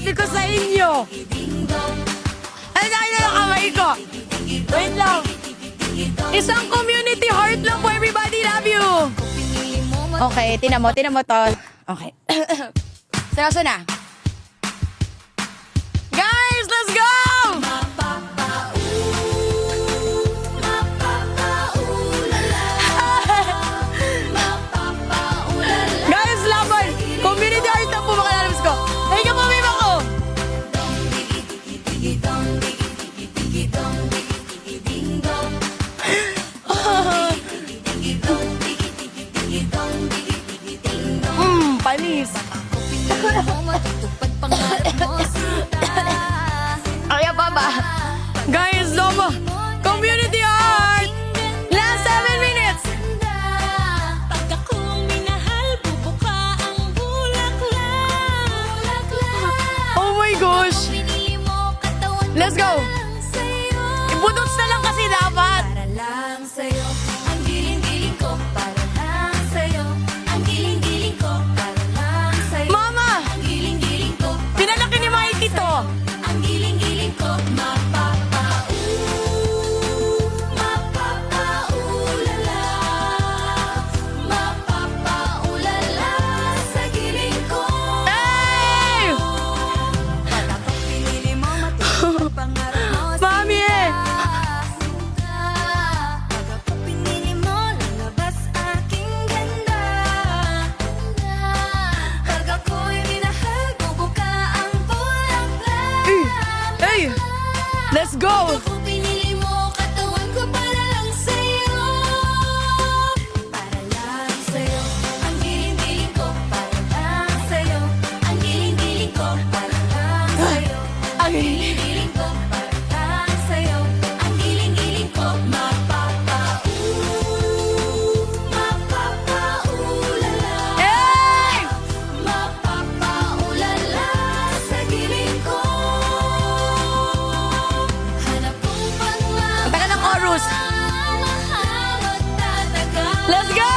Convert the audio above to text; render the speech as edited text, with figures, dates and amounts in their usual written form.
sabi ko sa inyo. Ano na kayo ng kamay ko? Wait lang. Isang community heart lang po, everybody. Love you. Okay, tinan mo to. Okay. Seryoso na. Guys, let's go! Guys, laban! Community heart lang po mga lalabs ko. Thank you po, Mima ko! Panis. Kaya pa ba? Guys, Domo! Community heart! Last 7 minutes! Pag akong minahal, bubuka ang bulaklak. Oh my gosh! Pinili mo katawan ko Let's go! lang sa'yo. Ibudots na lang kasi dapat! Para lang sa'yo, ang giling-giling ko. Para lang sa'yo, ang giling-giling ko. Para lang sa'yo, Mama! ang giling-giling ko. Pinalaki ni Mikey to! Ang giling-giling ko, mapapaulala, mapapaulala sa giling ko. Hey! Pag ako pinili mo, matutupad pangarap mo. Mami eh! Pag ako pinili mo, lalabas aking ganda. Pag ako'y minahal, bubuka ang bulaklak. Hey! Let's go! Kung pinili mo, katawan ko para lang sa'yo. Para lang sa'yo, ang giling-giling ko. Para lang sa'yo, ang giling-giling ko. Para lang sa'yo, ang giling-giling ko. Para lang sa'yo, ang giling-giling ko. Mapapaulala, Hey! mapapaulala sa giling ko. Hanap kong Ang tagal ng chorus. pangmamahal at tatagal. Let's go!